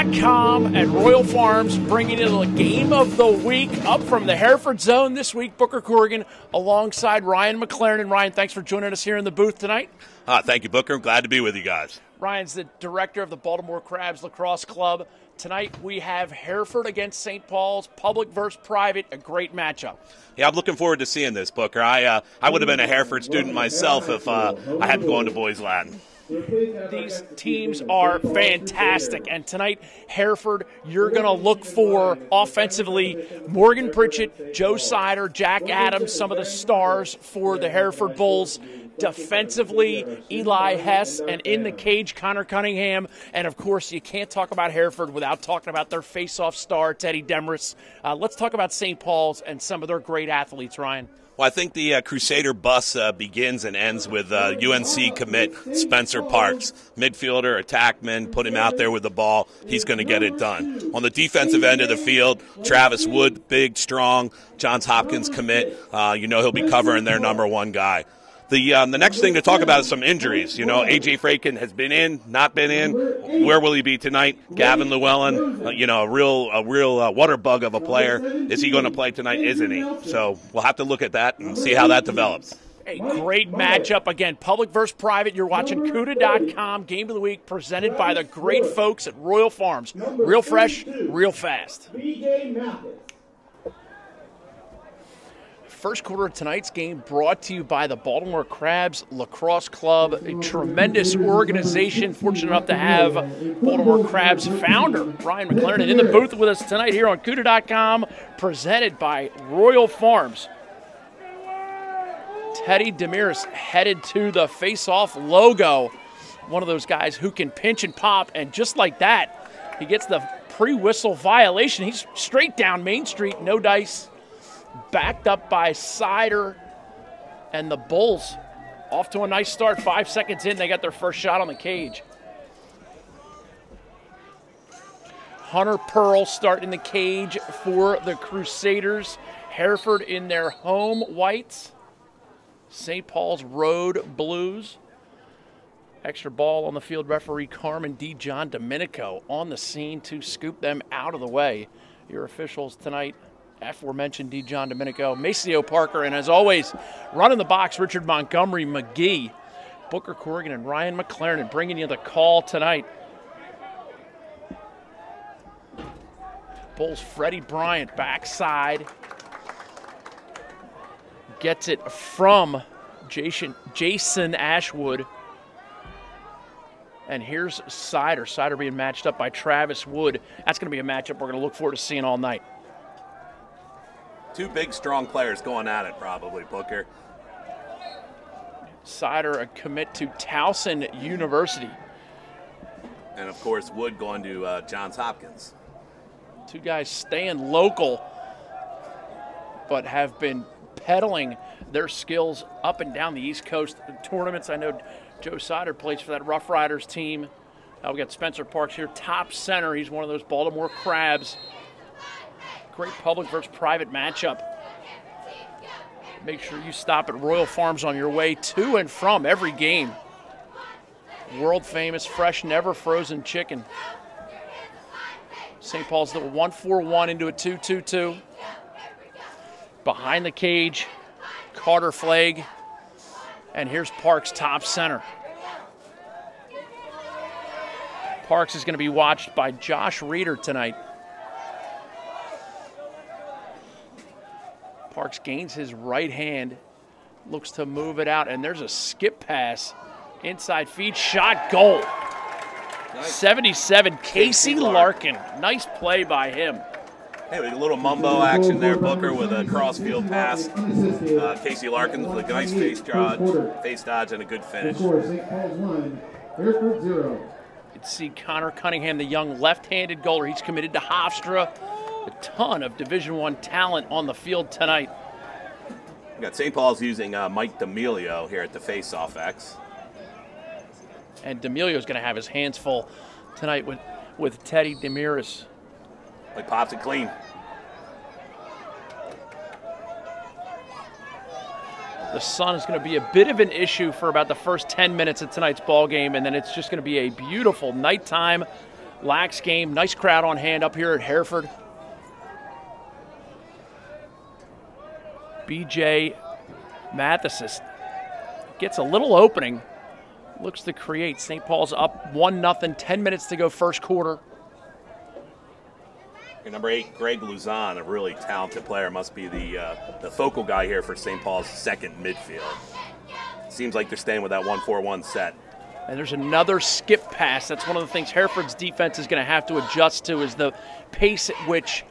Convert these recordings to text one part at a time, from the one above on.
Couta.com and Royal Farms bringing in the game of the week up from the Hereford zone this week. Booker Corrigan alongside Ryan McLaren. And Ryan, thanks for joining us here in the booth tonight. Thank you, Booker. I'm glad to be with you guys. Ryan's the director of the Baltimore Crabs Lacrosse Club. Tonight we have Hereford against St. Paul's, public versus private, a great matchup. Yeah, I'm looking forward to seeing this, Booker. I would have been a Hereford student myself if I hadn't gone to Boys Latin. These teams are fantastic, and tonight, Hereford, you're going to look for offensively Morgan Pritchett, Joe Sider, Jack Adams, some of the stars for the Hereford Bulls. Defensively, Eli Hess, and in the cage, Connor Cunningham. And, of course, you can't talk about Hereford without talking about their face-off star, Teddy Demarest. Let's talk about St. Paul's and some of their great athletes, Ryan. Well, I think the Crusader bus begins and ends with UNC commit Spencer Parks. Midfielder, attackman, put him out there with the ball. He's going to get it done. On the defensive end of the field, Travis Wood, big, strong. Johns Hopkins commit. He'll be covering their number one guy. The next thing to talk about is some injuries. A.J. Freikin has been in, not been in. Where will he be tonight? Gavin Llewellyn, a real water bug of a player. Is he going to play tonight? Isn't he? So we'll have to look at that and see how that develops. A great matchup. Again, public versus private. You're watching Couta.com, Game of the Week, presented by the great folks at Royal Farms. Real fresh, real fast. First quarter of tonight's game brought to you by the Baltimore Crabs Lacrosse Club, a tremendous organization. Fortunate enough to have Baltimore Crabs founder Ryan McLaren in the booth with us tonight here on Couta.com, presented by Royal Farms. Teddy Demarest headed to the face-off logo. One of those guys who can pinch and pop, and just like that, he gets the pre-whistle violation. He's straight down Main Street, no dice. Backed up by Sider, and the Bulls off to a nice start. 5 seconds in, they got their first shot on the cage. Hunter Pearl starting the cage for the Crusaders. Hereford in their home whites. St. Paul's road blues. Extra ball on the field. Referee Carmen D. John Domenico on the scene to scoop them out of the way. Your officials tonight, aforementioned D. John Domenico, Maceo Parker, and as always, running the box, Richard Montgomery McGee, Booker Corrigan, and Ryan McLaren bringing you the call tonight. Bulls Freddie Bryant backside. Gets it from Jason Ashwood. And here's Sider. Sider being matched up by Travis Wood. That's going to be a matchup we're going to look forward to seeing all night. Two big, strong players going at it, probably, Booker. Sider, a commit to Towson University. And, of course, Wood going to Johns Hopkins. Two guys staying local, but have been peddling their skills up and down the East Coast tournaments. I know Joe Sider plays for that Rough Riders team. We got Spencer Parks here, top center. He's one of those Baltimore Crabs. Great public versus private matchup. Make sure you stop at Royal Farms on your way to and from every game. World famous, fresh, never frozen chicken. St. Paul's little 1-4-1 into a 2-2-2. Behind the cage, Carter Flagg. And here's Parks, top center. Parks is going to be watched by Josh Reeder tonight. Parks gains his right hand, looks to move it out, and there's a skip pass. Inside feed, shot, goal. Nice. 77, Casey Larkin. Nice play by him. Hey, a little mumbo action there, Booker, with a cross-field pass. Casey Larkin with a nice face dodge, and a good finish. You can see Connor Cunningham, the young left-handed goaler. He's committed to Hofstra. A ton of Division I talent on the field tonight. We got St. Paul's using Mike D'Amelio here at the face-off X. And D'Amelio's going to have his hands full tonight with Teddy Demarest. Like pops it clean. The sun is going to be a bit of an issue for about the first 10 minutes of tonight's ball game, and then it's just going to be a beautiful nighttime lax game. Nice crowd on hand up here at Hereford. B.J. Mathesis gets a little opening. Looks to create. St. Paul's up 1-0, 10 minutes to go first quarter. And number 8, Greg Luzon, a really talented player, must be the focal guy here for St. Paul's second midfield. Seems like they're staying with that 1-4-1 set. And there's another skip pass. That's one of the things Hereford's defense is going to have to adjust to, is the pace at which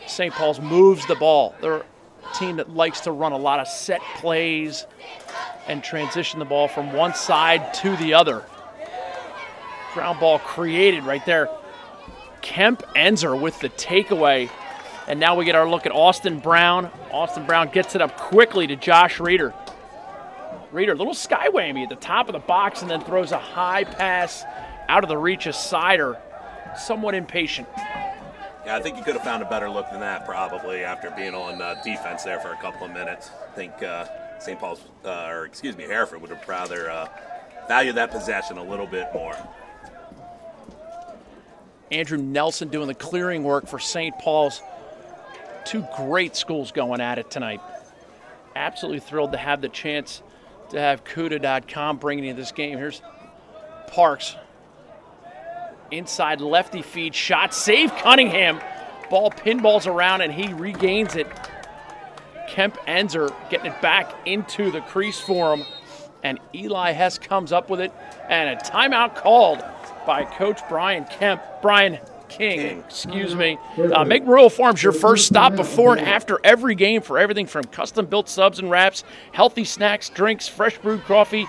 St. Paul's moves the ball. They're a team that likes to run a lot of set plays and transition the ball from one side to the other. Ground ball created right there. Kemp Enzer with the takeaway. And now we get our look at Austin Brown. Austin Brown gets it up quickly to Josh Reeder. Reeder, little sky whammy at the top of the box, and then throws a high pass out of the reach of Sider. Somewhat impatient. Yeah, I think he could have found a better look than that probably after being on defense there for a couple of minutes. I think St. Paul's, Hereford would have rather valued that possession a little bit more. Andrew Nelson doing the clearing work for St. Paul's. Two great schools going at it tonight. Absolutely thrilled to have the chance to have CUDA.com bringing you this game. Here's Parks. Inside lefty feed, shot, save Cunningham. Ball pinballs around and he regains it. Kemp Enzer getting it back into the crease for him. And Eli Hess comes up with it. And a timeout called by Coach Brian King. Make Royal Farms your first stop before and after every game for everything from custom-built subs and wraps, healthy snacks, drinks, fresh brewed coffee,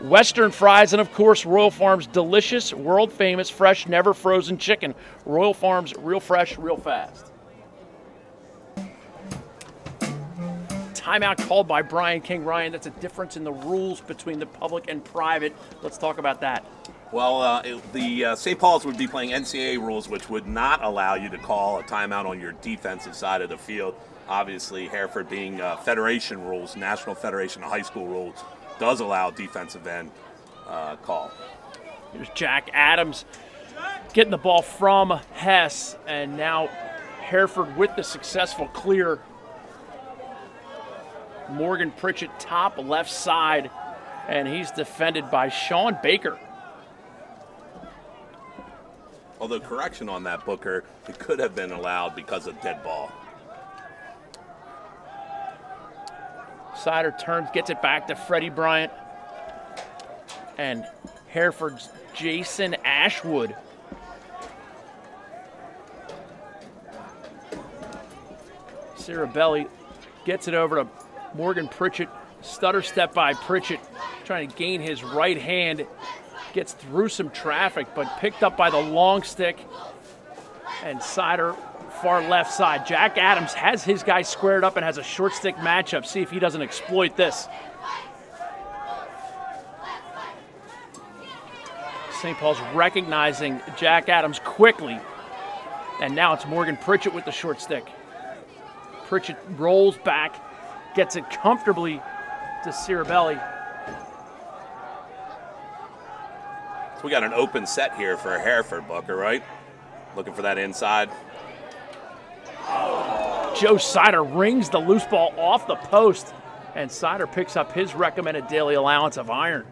Western fries, and of course Royal Farms' delicious, world-famous, fresh, never frozen chicken. Royal Farms, real fresh, real fast. Timeout called by Brian King. Ryan, that's a difference in the rules between the public and private. Let's talk about that. Well, the St. Paul's would be playing NCAA rules, which would not allow you to call a timeout on your defensive side of the field. Obviously, Hereford being federation rules, National Federation of High School rules, does allow defensive end call. Here's Jack Adams getting the ball from Hess, and now Hereford with the successful clear. Morgan Pritchett top left side, and he's defended by Sean Baker. Although correction on that, Booker, it could have been allowed because of dead ball. Sider turns, gets it back to Freddie Bryant. And Hereford's Jason Ashwood. Cirabelli gets it over to Morgan Pritchett. Stutter step by Pritchett, trying to gain his right hand. Gets through some traffic, but picked up by the long stick. And Sider, far left side. Jack Adams has his guy squared up and has a short stick matchup. See if he doesn't exploit this. St. Paul's recognizing Jack Adams quickly. And now it's Morgan Pritchett with the short stick. Pritchett rolls back, gets it comfortably to Cirabelli. So we got an open set here for Hereford, Booker, right? Looking for that inside. Joe Sider rings the loose ball off the post, and Sider picks up his recommended daily allowance of iron.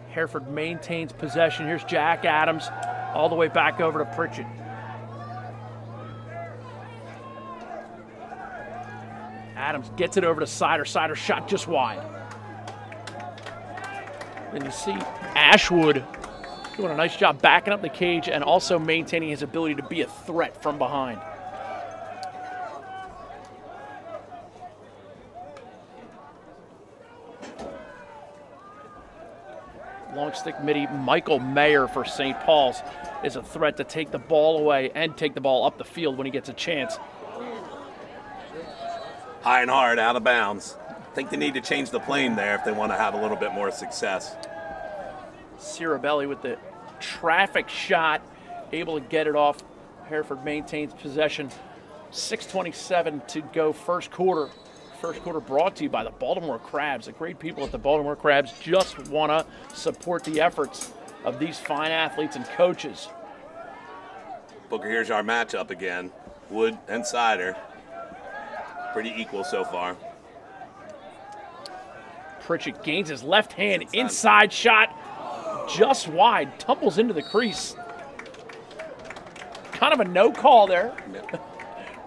Hereford maintains possession. Here's Jack Adams all the way back over to Pritchett. Adams gets it over to Sider. Sider shot just wide. Then you see Ashwood doing a nice job backing up the cage and also maintaining his ability to be a threat from behind. Long stick midi, Michael Mayer for St. Paul's is a threat to take the ball away and take the ball up the field when he gets a chance. High and hard, out of bounds. I think they need to change the plane there if they want to have a little bit more success. Cirabelli with the traffic shot, able to get it off. Hereford maintains possession. 6:27 to go first quarter. First quarter brought to you by the Baltimore Crabs. The great people at the Baltimore Crabs just want to support the efforts of these fine athletes and coaches. Booker, here's our matchup again. Wood and Sider. Pretty equal so far. Pritchett gains his left hand, inside shot, just wide, tumbles into the crease. Kind of a no call there. Yep.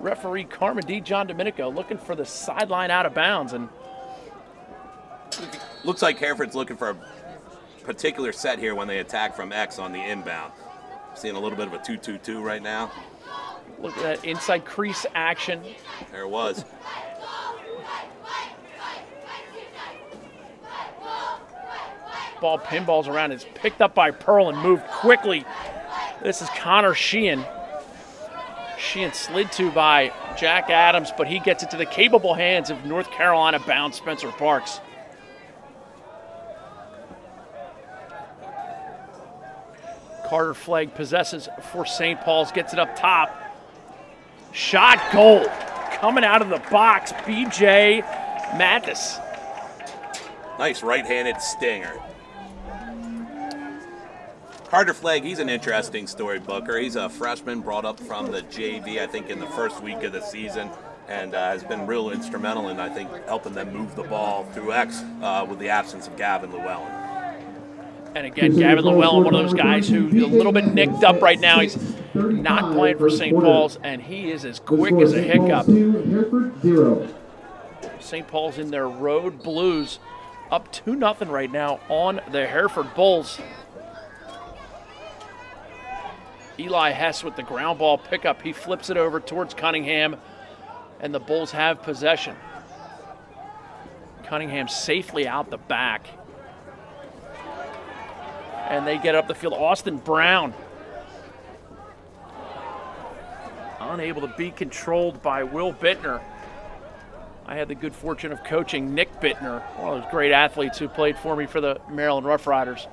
Referee Carmen D. John Domenico looking for the sideline out of bounds. And looks like Hereford's looking for a particular set here when they attack from X on the inbound. Seeing a little bit of a 2-2-2 right now. Look at that inside crease action. There it was. Ball pinballs around. It's picked up by Pearl and moved quickly. This is Connor Sheehan. Sheehan slid to by Jack Adams, but he gets it to the capable hands of North Carolina-bound Spencer Parks. Carter Flagg possesses for St. Paul's, gets it up top. Shot goal coming out of the box, B.J. Mathis. Nice right-handed stinger. Carter Flagg, he's an interesting story, Booker. He's a freshman brought up from the JV, I think, in the first week of the season, and has been real instrumental in, I think, helping them move the ball through X with the absence of Gavin Llewellyn. And again, Gavin Llewellyn, one of those guys who's a little bit nicked up right now. He's not playing for St. Paul's, and he is as quick as a hiccup. St. Paul's in their road blues, up 2-0 right now on the Hereford Bulls. Eli Hess with the ground ball pickup. He flips it over towards Cunningham, and the Bulls have possession. Cunningham safely out the back. And they get up the field. Austin Brown, unable to be controlled by Will Bittner. I had the good fortune of coaching Nick Bittner, one of those great athletes who played for me for the Maryland Rough Riders,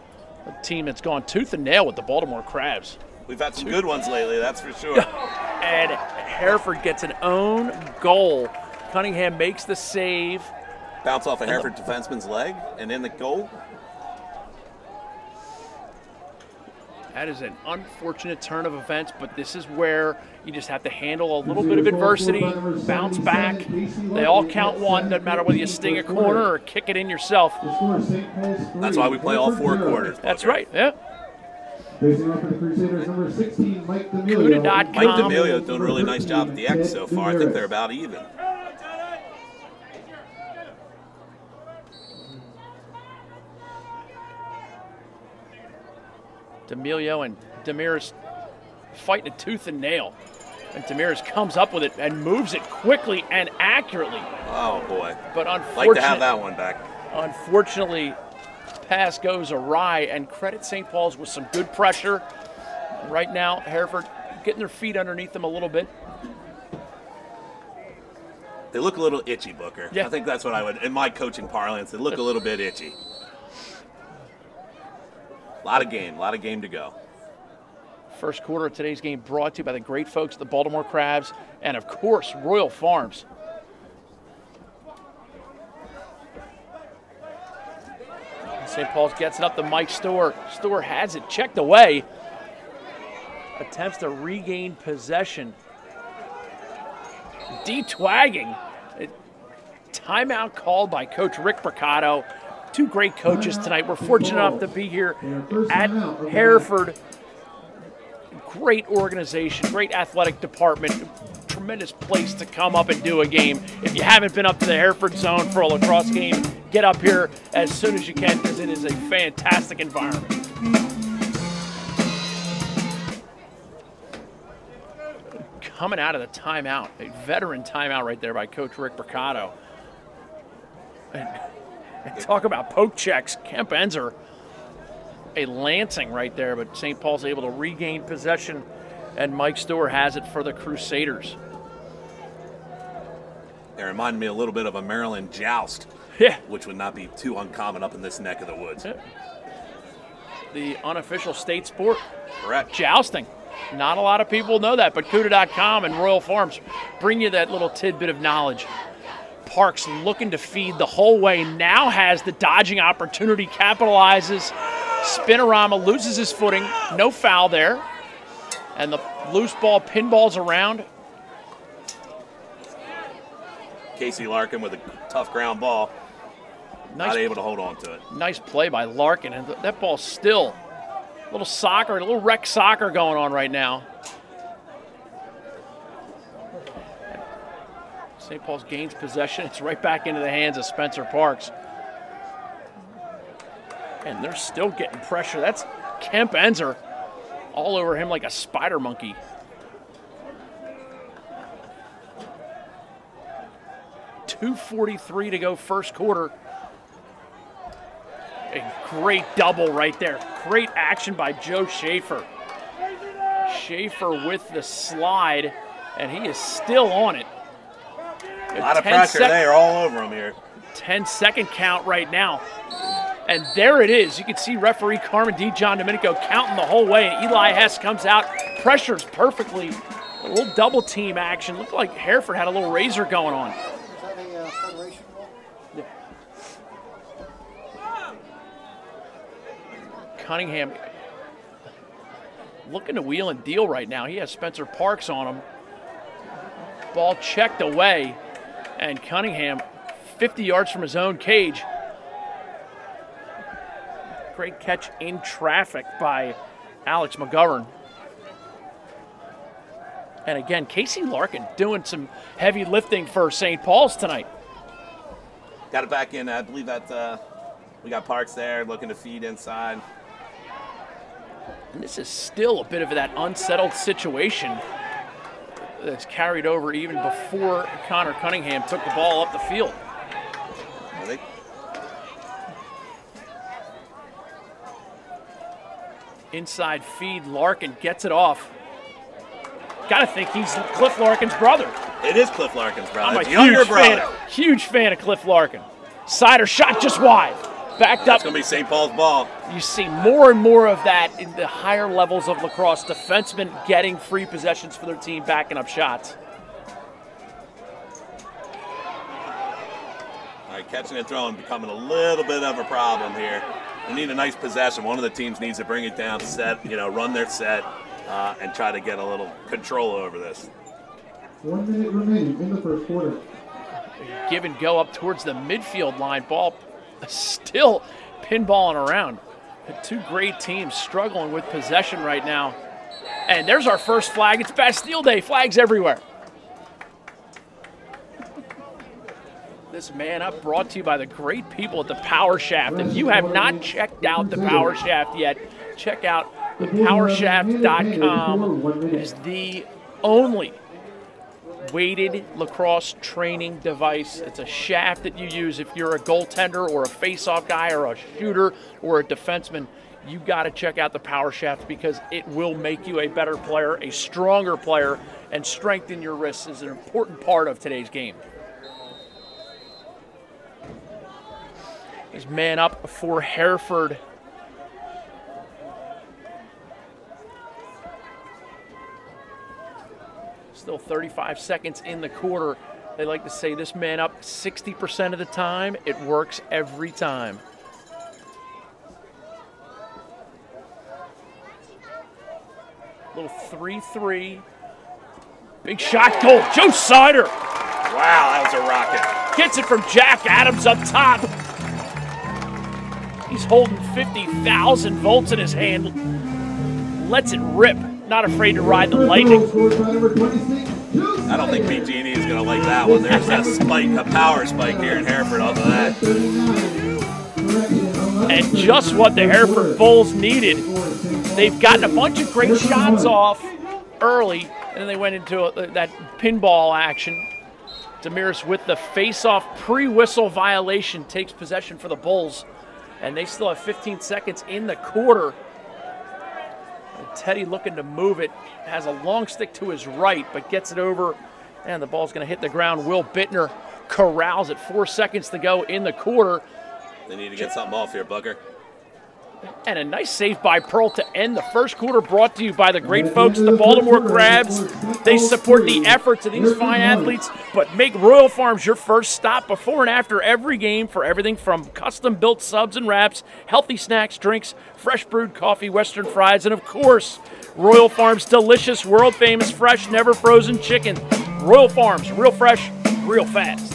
a team that's gone tooth and nail with the Baltimore Crabs. We've had some good ones lately, that's for sure. And Hereford gets an own goal. Cunningham makes the save. Bounce off a Hereford defenseman's leg and in the goal. That is an unfortunate turn of events, but this is where you just have to handle a little bit of adversity, bounce back. They all count one, doesn't matter whether you sting a corner or kick it in yourself. That's why we play all 4 quarters. That's right, yeah. Facing off for the Crusaders, number 16, Mike D'Amelio. Cuda.com. Mike D'Amelio doing a really nice job at the X so far. I think they're about even. D'Amelio and Demiris fighting a tooth and nail. And Demiris comes up with it and moves it quickly and accurately. Oh, boy. But like to have that one back. Unfortunately, pass goes awry, and credit St. Paul's with some good pressure. Right now, Hereford getting their feet underneath them a little bit. They look a little itchy, Booker. Yeah. I think that's what I would, in my coaching parlance, they look a little bit itchy. A lot of game to go. First quarter of today's game brought to you by the great folks at the Baltimore Crabs and, of course, Royal Farms. St. Paul's gets it up to Mike Storr. Storr has it checked away. Attempts to regain possession. De-twagging. Timeout called by Coach Rick Bricado. 2 great coaches tonight. We're fortunate enough to be here at Hereford. Great organization, great athletic department. Tremendous place to come up and do a game. If you haven't been up to the Hereford zone for a lacrosse game, get up here as soon as you can because it is a fantastic environment. Coming out of the timeout, a veteran timeout right there by Coach Rick Bricado. And talk about poke checks. Kemp Enzer, a Lansing right there, but St. Paul's able to regain possession, and Mike Storr has it for the Crusaders. They remind me a little bit of a Maryland joust, Yeah. which would not be too uncommon up in this neck of the woods. Yeah. The unofficial state sport. Correct. Jousting. Not a lot of people know that, but Cuda.com and Royal Farms bring you that little tidbit of knowledge. Parks looking to feed the whole way, now has the dodging opportunity, capitalizes. Spinorama loses his footing, no foul there. And the loose ball pinballs around. Casey Larkin with a tough ground ball. Not able to hold on to it. Nice play by Larkin, and that ball's still a little soccer, a little rec soccer going on right now. St. Paul's gains possession. It's right back into the hands of Spencer Parks. And they're still getting pressure. That's Kemp Enzer all over him like a spider monkey. .243 to go first quarter. A great double right there. Great action by Joe Schaefer. Schaefer with the slide, and he is still on it. A lot of pressure there all over him here. 10-second count right now. And there it is. You can see referee Carmen D. John Domenico counting the whole way. And Eli Hess comes out, pressures perfectly. A little double team action. Looked like Hereford had a little razor going on. Is that a federation ball? Yeah. Cunningham looking to wheel and deal right now. He has Spencer Parks on him. Ball checked away. And Cunningham 50 yards from his own cage. Great catch in traffic by Alex McGovern. And again, Casey Larkin doing some heavy lifting for St. Paul's tonight. Got it back in. I believe that we got Parks there looking to feed inside. And this is still a bit of that unsettled situation that's carried over even before Connor Cunningham took the ball up the field. Inside feed, Larkin gets it off. Gotta think he's Cliff Larkin's brother. It is Cliff Larkin's brother. I'm a huge fan of Cliff Larkin. Sider shot just wide. Backed up. That's going to be St. Paul's ball. You see more and more of that in the higher levels of lacrosse. Defensemen getting free possessions for their team, backing up shots. All right, catching and throwing becoming a little bit of a problem here. We need a nice possession. One of the teams needs to bring it down, set, run their set, and try to get a little control over this. 1 minute remaining in the first quarter. Give and go up towards the midfield line. Ball still pinballing around. The two great teams struggling with possession right now. And there's our first flag. It's Bastille Day. Flags everywhere. This man up brought to you by the great people at the Power Shaft. If you have not checked out the Power Shaft yet, check out thepowershaft.com. It is the only weighted lacrosse training device. It's a shaft that you use if you're a goaltender or a face-off guy or a shooter or a defenseman. You got to check out the Power Shaft because it will make you a better player, a stronger player, and strengthen your wrists is an important part of today's game. He's man up for Hereford. Still 35 seconds in the quarter. They like to say this man up 60% of the time. It works every time. Little 3-3. Big shot goal. Joe Sider. Wow, that was a rocket. Gets it from Jack Adams up top. He's holding 50,000 volts in his hand. Lets it rip. Not afraid to ride the lightning. I don't think PG&E is going to like that one. There's that spike, a power spike here in Hereford off of that. And just what the Hereford Bulls needed. They've gotten a bunch of great shots off early, and then they went into that pinball action. Demiris with the face-off pre-whistle violation takes possession for the Bulls. And they still have 15 seconds in the quarter. And Teddy looking to move it. Has a long stick to his right, but gets it over. And the ball's going to hit the ground. Will Bittner corrals it. 4 seconds to go in the quarter. They need to get something off here, Booker. And a nice save by Pearl to end the first quarter, brought to you by the great folks at the Baltimore Crabs. They support the efforts of these fine athletes, but make Royal Farms your first stop before and after every game for everything from custom-built subs and wraps, healthy snacks, drinks, fresh brewed coffee, Western fries, and of course, Royal Farms' delicious, world-famous, fresh, never-frozen chicken. Royal Farms, real fresh, real fast.